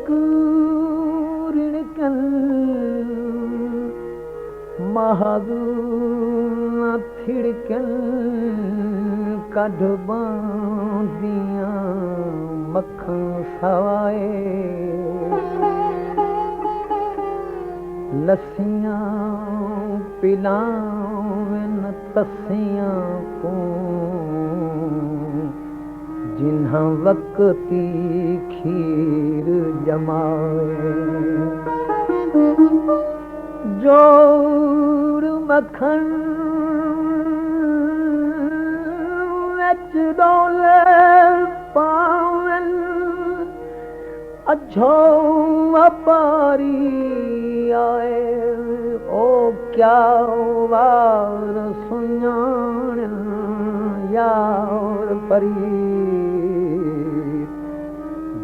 कूरिणकन महादून थिड़कन कढ बांदियां मक्खन सवाए लस्सियां पिलावन तस्सियां को जिन्हां वक्ती खीर जमाए जोर मखन विच डोले पावन अझो अपारी आए ओ क्या वार सुञाण यार परी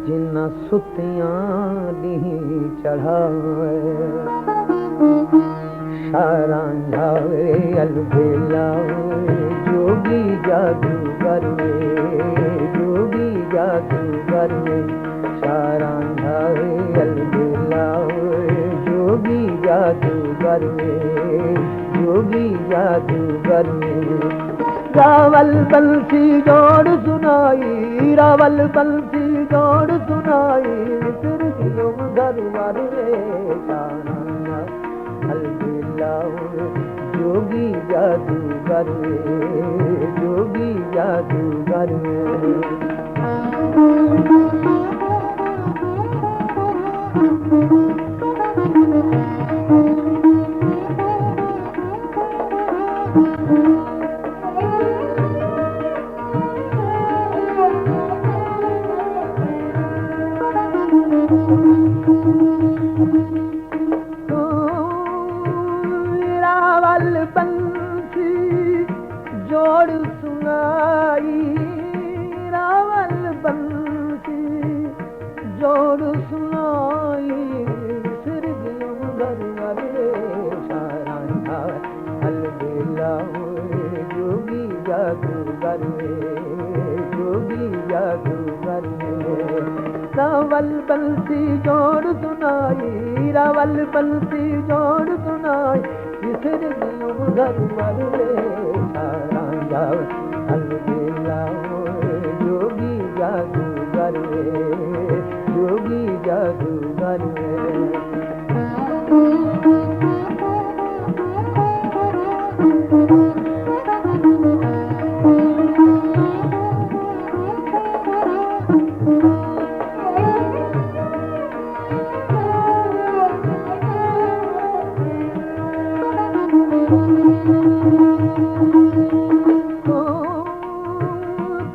जिन सुतियां ॾींहुं चढ़ाए शारां जावे अलबेलावे जोगी जादूगर वे जोगी जादूगर वे शारां जावे अलबेलावे जोगी जादूगर वे जोगी जादूगर वे रावल बंसी जोड़ सुनाई रावल बंसी जोड़ सुनाई फिर दिलों घरवार वे शारां अलबेलावे जोगी जादूगर वे जोगी जादूगर वे रावल बंसी जोड़ सुनाई रावल बंसी जोड़ सुनाई सिर घर शारां अलबेलावे जोगी जादूगर वे जोगी जादूगर वे रावल बंसी जोड़ सुनाई रावल बंसी जोड़ सुनाई फिर दियों घरवार वे शारां अलबेलावे जोगी जादूगर वे जोगी जादूगर वे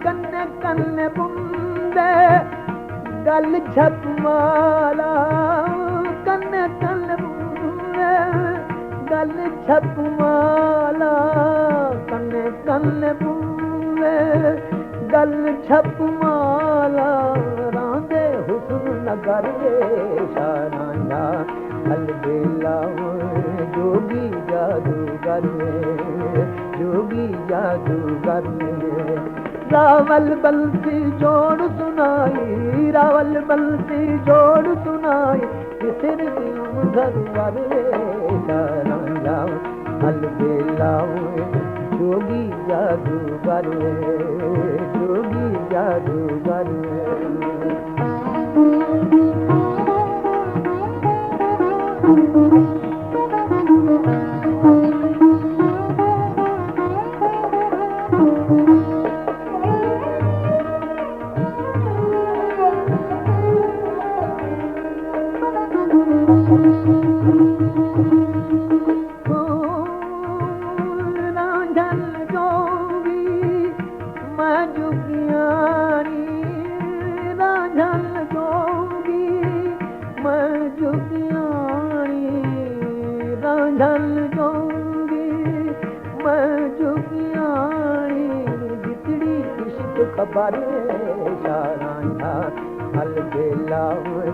कन्ने कन्ने बुंदे गल झपमाला कन्ने कन्ने बुंदे गल झपमाला कन्ने कन्ने बुंदे गल झपमाला रांदे हुस्न नगर वे शारां अलबेलावे जोगी जादूगर वे जोगी जादूगर वे रावल बंसी जोड़ सुनाई रावल बंसी जोड़ सुनाई सिर दियों घरवार वे शारां अलबेलावे जोगी जादूगर वे जोगी जादूगर वे रांझल जोगी मैं जुगियानी रांझल जोगी मैं जुगियानी रांझल जोगी मैं जुगियानी जितड़ी इश्क खबर शारां अलबेलावे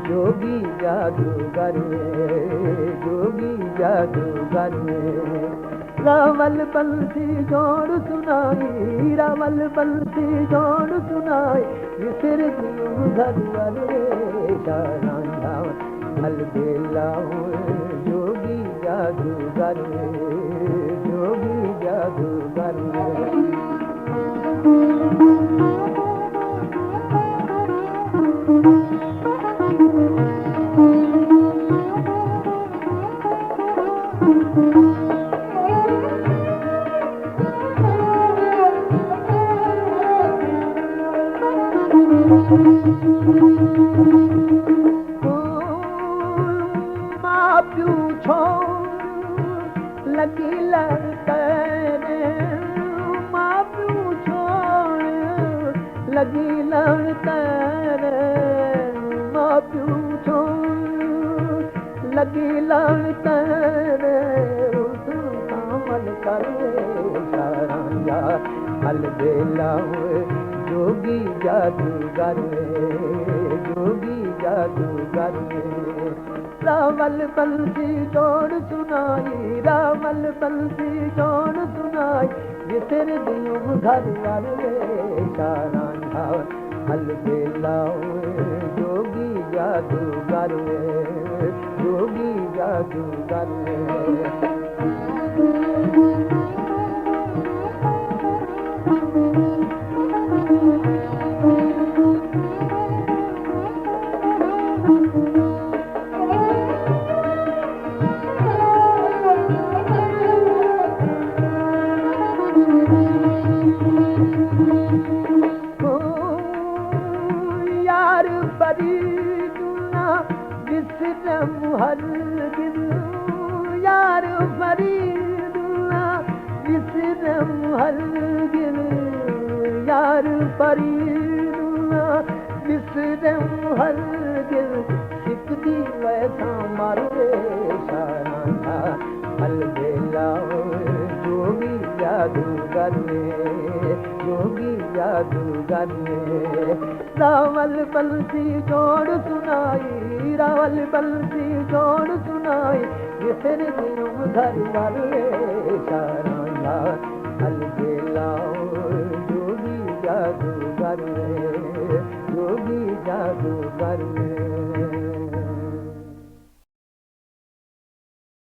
जोगी जादूगर वे जोगी जादूगर वे रावल बंसी जोड़ सुनाई, रावल बंसी जोड़ सुनाई, विसर दियो घर वाले शारांझा अलबेला जोगी जादूगर, जोगी जादूगर। माँ प्यू छोड़ लगी लड़ते, माँ प्यू छोड़ लगी लड़ते, माँ प्यू छोड़ लगी लड़ते, कामल करे शारांझा अलबेला जोगी जादूगर, जोगी जादूगर। रावल बंसी जोड़ सुनाई, रावल बंसी जोड़ सुनाई, विसर दियो घर वाले शारांझा अलबेला जोगी जादूगर, जोगी जादूगर। यार फरीदुल्ला विसरम हरगिज़, यार फरीदुल्ला विसरम हरगिज़, यार फरीदुल्ला विसरम हरगिज़, सिकदी वैसा मारे शारांझा अलबेला जोगी जादूगर, जोगी जादूगर। रावल बंसी जोड़ सुनाई, रावल बंसी जोड़ सुनाई, विसर दियो घर वाले शारांझा अलबेला जोगी जादूगर, जोगी जादूगर।